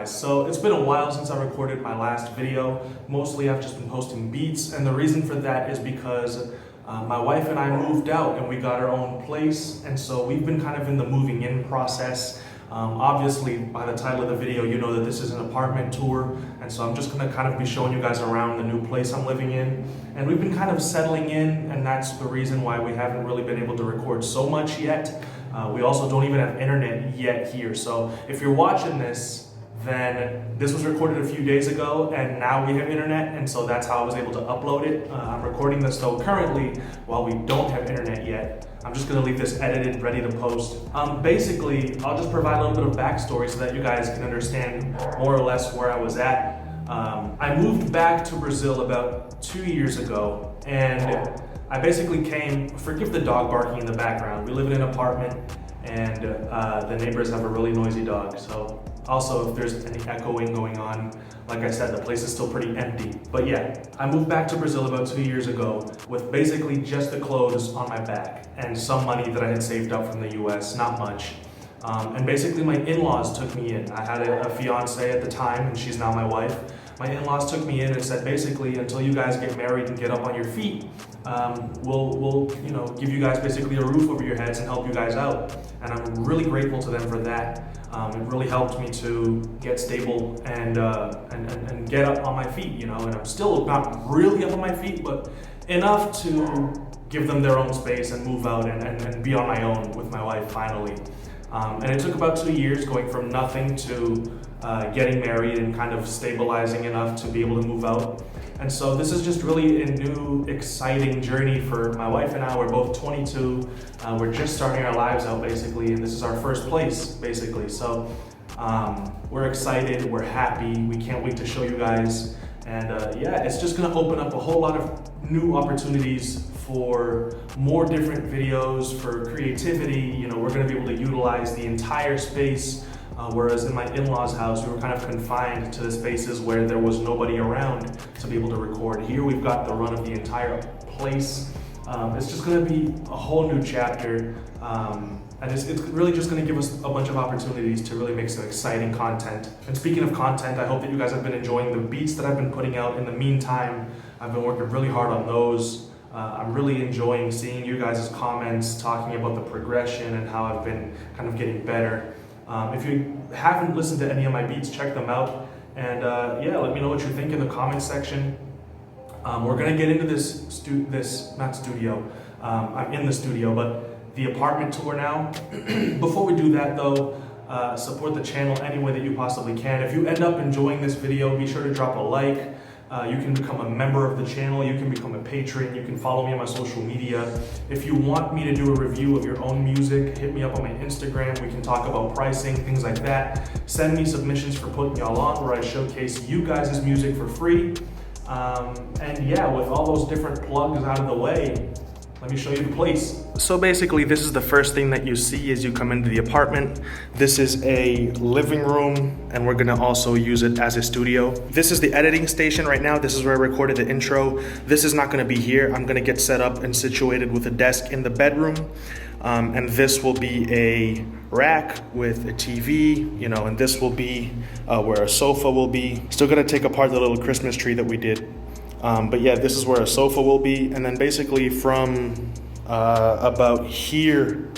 guys. So it's been a while since I recorded my last video. Mostly I've just been posting beats, and the reason for that is because my wife and I moved out and we got our own place, and so we've been kind of in the moving in process. Obviously, by the title of the video, you know that this is an apartment tour, and so I'm just gonna kind of be showing you guys around the new place I'm living in. And we've been kind of settling in, and that's the reason why we haven't really been able to record so much yet. We also don't even have internet yet here. So if you're watching this, then this was recorded a few days ago, and now we have internet, and so that's how I was able to upload it. I'm recording this though currently while we don't have internet yet. I'm just gonna leave this edited, ready to post. Basically, I'll just provide a little bit of backstory so that you guys can understand more or less where I was at. I moved back to Brazil about 2 years ago, and I basically came, forgive the dog barking in the background. We live in an apartment, and the neighbors have a really noisy dog. So also, if there's any echoing going on, like I said, the place is still pretty empty. But yeah, I moved back to Brazil about 2 years ago with basically just the clothes on my back and some money that I had saved up from the US, not much. And basically my in-laws took me in. I had a fiance at the time, and she's now my wife. My in-laws took me in and said, basically, until you guys get married and get up on your feet, we'll give you guys basically a roof over your heads and help you guys out. And I'm really grateful to them for that. It really helped me to get stable and get up on my feet, you know. And I'm still not really up on my feet, but enough to give them their own space and move out and be on my own with my wife finally. And it took about 2 years, going from nothing to getting married and kind of stabilizing enough to be able to move out. And so this is just really a new, exciting journey for my wife and I. We're both 22. We're just starting our lives out basically, and this is our first place basically. So we're excited, we're happy, we can't wait to show you guys. And yeah, it's just gonna open up a whole lot of new opportunities for more different videos, for creativity. You know, we're gonna be able to utilize the entire space, whereas in my in-laws' house, we were kind of confined to the spaces where there was nobody around to be able to record. Here we've got the run of the entire place. It's just gonna be a whole new chapter, and it's really just gonna give us a bunch of opportunities to really make some exciting content. And speaking of content, I hope that you guys have been enjoying the beats that I've been putting out. In the meantime, I've been working really hard on those. I'm really enjoying seeing you guys' comments, talking about the progression and how I've been kind of getting better. If you haven't listened to any of my beats, check them out. And yeah, let me know what you think in the comments section. We're gonna get into I'm in the studio, but the apartment tour now. Before we do that though, support the channel any way that you possibly can. If you end up enjoying this video, be sure to drop a like. You can become a member of the channel, you can become a patron, you can follow me on my social media. If you want me to do a review of your own music, hit me up on my Instagram. We can talk about pricing, things like that. Send me submissions for putting y'all on, where I showcase you guys' music for free. And yeah, with all those different plugs out of the way, let me show you the place. So basically, this is the first thing that you see as you come into the apartment. This is a living room, and we're gonna also use it as a studio. This is the editing station right now. This is where I recorded the intro. This is not gonna be here. I'm gonna get set up and situated with a desk in the bedroom. And this will be a rack with a TV, you know, and this will be where a sofa will be. Still gonna take apart the little Christmas tree that we did. But yeah, this is where a sofa will be. And then basically from about here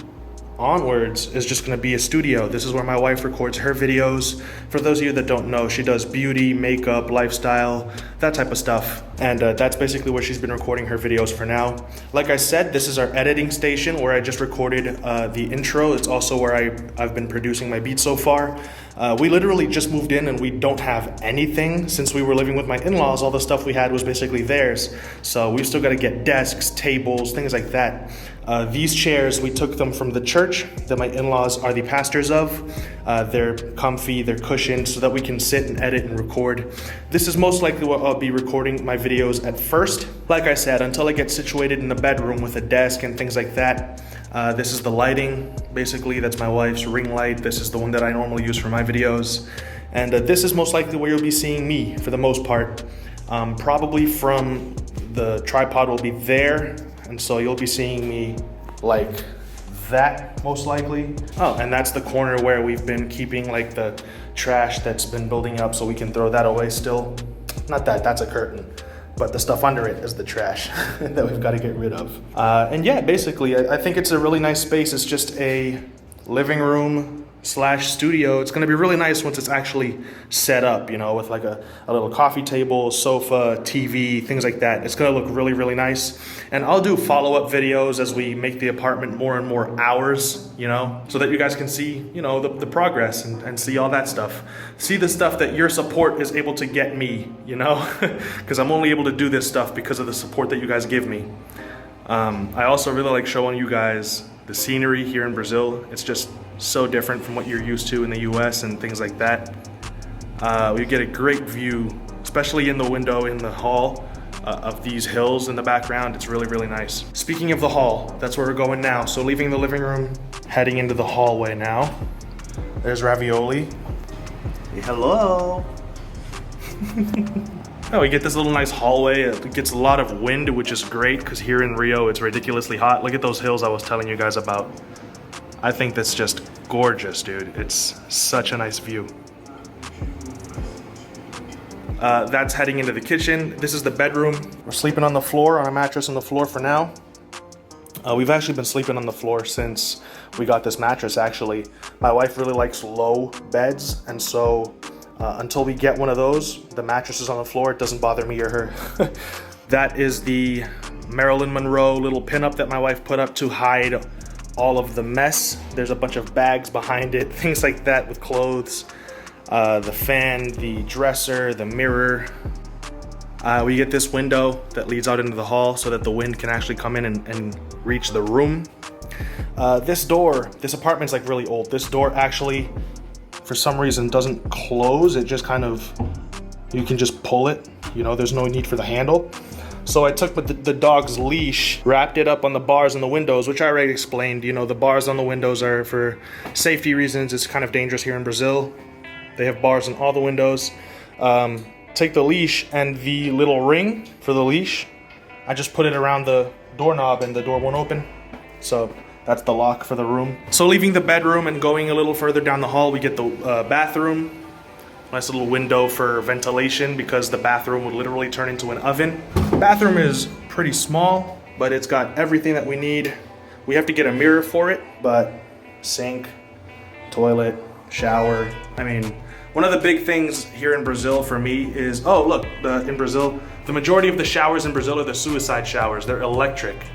onwards is just gonna be a studio. This is where my wife records her videos. For those of you that don't know, she does beauty, makeup, lifestyle, that type of stuff. And that's basically where she's been recording her videos for now. Like I said, this is our editing station where I just recorded the intro. It's also where I've been producing my beats so far. We literally just moved in and we don't have anything. Since we were living with my in-laws, all the stuff we had was basically theirs. So we've still got to get desks, tables, things like that. These chairs, we took them from the church that my in-laws are the pastors of. They're comfy, they're cushioned, so that we can sit and edit and record. This is most likely what I'll be recording my videos at first. Like I said, until I get situated in the bedroom with a desk and things like that. This is the lighting, basically. That's my wife's ring light. This is the one that I normally use for my videos. And this is most likely where you'll be seeing me for the most part. Probably from the tripod will be there. And so you'll be seeing me like that, most likely. Oh, and that's the corner where we've been keeping like the trash that's been building up, so we can throw that away still. Not that, that's a curtain, but the stuff under it is the trash that we've got to get rid of. And yeah, basically, I think it's a really nice space. It's just a living room slash studio. It's gonna be really nice once it's actually set up, you know, with like a little coffee table, sofa, TV, things like that. It's gonna look really, really nice. And I'll do follow-up videos as we make the apartment more and more ours, you know, so that you guys can see, you know, the progress and see all that stuff. See the stuff that your support is able to get me, you know, because I'm only able to do this stuff because of the support that you guys give me. I also really like showing you guys the scenery here in Brazil. It's just so different from what you're used to in the US and things like that. We get a great view, especially in the window in the hall, of these hills in the background. It's really, really nice. Speaking of the hall, that's where we're going now. So leaving the living room, heading into the hallway now. There's Ravioli. Hey, hello. Oh, we get this little nice hallway. It gets a lot of wind, which is great because here in Rio, it's ridiculously hot. Look at those hills I was telling you guys about. I think that's just gorgeous, dude. It's such a nice view. That's heading into the kitchen. This is the bedroom. We're sleeping on the floor, on a mattress on the floor for now. We've actually been sleeping on the floor since we got this mattress, actually. My wife really likes low beds, and so until we get one of those, the mattress is on the floor. It doesn't bother me or her. That is the Marilyn Monroe little pinup that my wife put up to hide all of the mess. There's a bunch of bags behind it, things like that with clothes. The fan, the dresser, the mirror. We get this window that leads out into the hall so that the wind can actually come in and reach the room. This door, this apartment's like really old. This door actually, for some reason, doesn't close. It just kind of, you can just pull it. You know, there's no need for the handle. So I took the dog's leash, wrapped it up on the bars on the windows, which I already explained. You know, the bars on the windows are for safety reasons. It's kind of dangerous here in Brazil. They have bars on all the windows. Take the leash and the little ring for the leash. I just put it around the doorknob and the door won't open. So that's the lock for the room. So leaving the bedroom and going a little further down the hall, we get the bathroom. Nice little window for ventilation because the bathroom would literally turn into an oven. The bathroom is pretty small, but it's got everything that we need. We have to get a mirror for it, but sink, toilet, shower. I mean, one of the big things here in Brazil for me is, oh look, in Brazil, the majority of the showers in Brazil are the suicide showers. They're electric.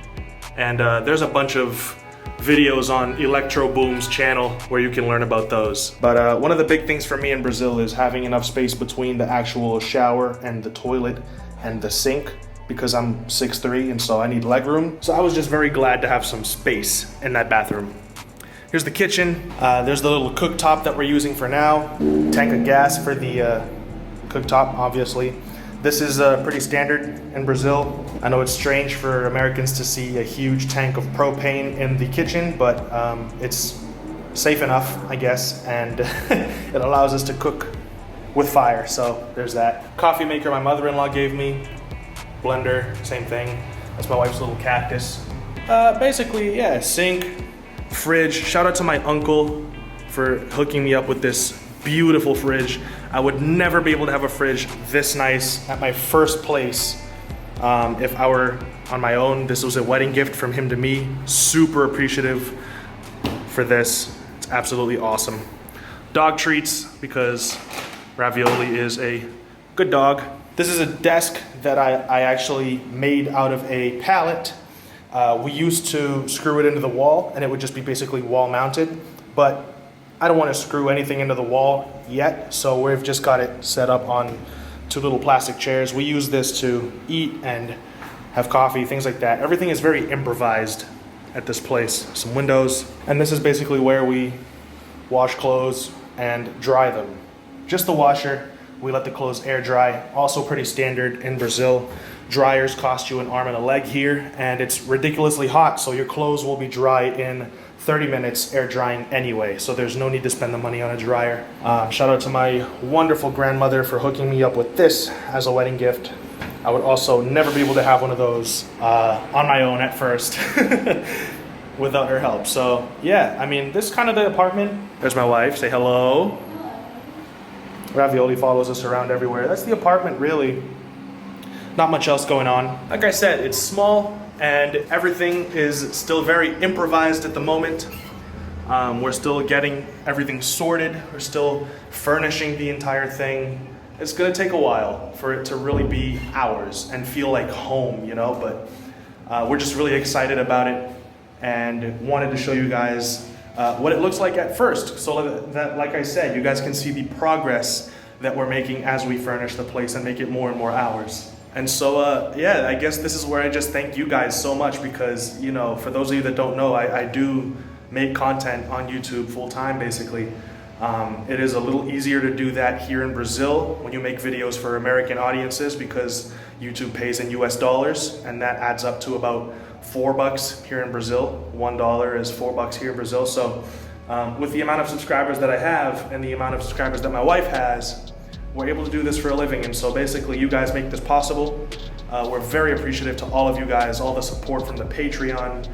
And there's a bunch of videos on Electro Boom's channel where you can learn about those. But one of the big things for me in Brazil is having enough space between the actual shower and the toilet and the sink because I'm 6'3" and so I need leg room. So I was just very glad to have some space in that bathroom. Here's the kitchen. There's the little cooktop that we're using for now. Tank of gas for the cooktop, obviously. This is pretty standard in Brazil. I know it's strange for Americans to see a huge tank of propane in the kitchen, but it's safe enough, I guess, and it allows us to cook with fire, so there's that. Coffee maker my mother-in-law gave me. Blender, same thing. That's my wife's little cactus. Basically, yeah, sink, fridge. Shout out to my uncle for hooking me up with this beautiful fridge. I would never be able to have a fridge this nice at my first place if I were on my own. This was a wedding gift from him to me. Super appreciative for this. It's absolutely awesome. Dog treats because Ravioli is a good dog. This is a desk that I actually made out of a pallet. We used to screw it into the wall and it would just be basically wall mounted, but I don't want to screw anything into the wall yet, so we've just got it set up on two little plastic chairs. We use this to eat and have coffee, things like that. Everything is very improvised at this place. Some windows, and this is basically where we wash clothes and dry them. Just the washer. We let the clothes air dry. Also pretty standard in Brazil. Dryers cost you an arm and a leg here, and it's ridiculously hot, so your clothes will be dry in 30 minutes air drying anyway, so there's no need to spend the money on a dryer. Shout out to my wonderful grandmother for hooking me up with this as a wedding gift. I would also never be able to have one of those on my own at first without her help. So yeah, I mean, this is kind of the apartment. There's my wife, say hello. Ravioli follows us around everywhere. That's the apartment, really. Not much else going on. Like I said, it's small and everything is still very improvised at the moment. We're still getting everything sorted. We're still furnishing the entire thing. It's gonna take a while for it to really be ours and feel like home, you know, but we're just really excited about it and wanted to show you guys what it looks like at first, so that, like I said, you guys can see the progress that we're making as we furnish the place and make it more and more ours. And so, yeah, I guess this is where I just thank you guys so much because, you know, for those of you that don't know, I do make content on YouTube full time, basically. It is a little easier to do that here in Brazil when you make videos for American audiences because YouTube pays in US dollars, and that adds up to about $4 here in Brazil. $1 is $4 here in Brazil. So with the amount of subscribers that I have and the amount of subscribers that my wife has, we're able to do this for a living. And so basically you guys make this possible. We're very appreciative to all of you guys, all the support from the Patreon,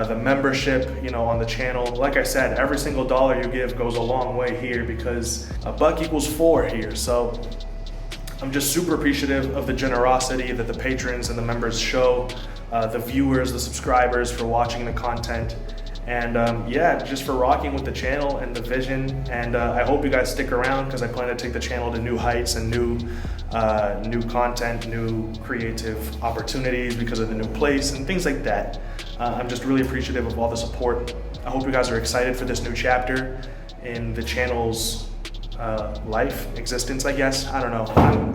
the membership, you know, on the channel. Like I said, every single dollar you give goes a long way here because a buck equals 4 here. So I'm just super appreciative of the generosity that the patrons and the members show, the viewers, the subscribers for watching the content. And yeah, just for rocking with the channel and the vision. And I hope you guys stick around because I plan to take the channel to new heights and new content, new creative opportunities because of the new place and things like that. I'm just really appreciative of all the support. I hope you guys are excited for this new chapter in the channel's life, existence, I guess. I don't know.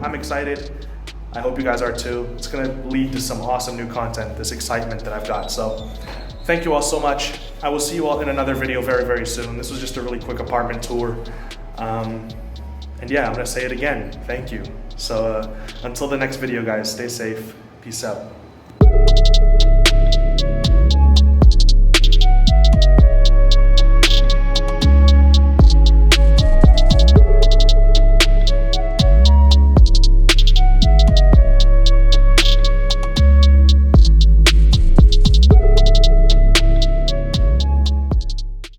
I'm excited. I hope you guys are too. It's gonna lead to some awesome new content, this excitement that I've got. So thank you all so much. I will see you all in another video very, very soon. This was just a really quick apartment tour. And yeah, I'm gonna say it again, thank you. So until the next video, guys, stay safe. Peace out.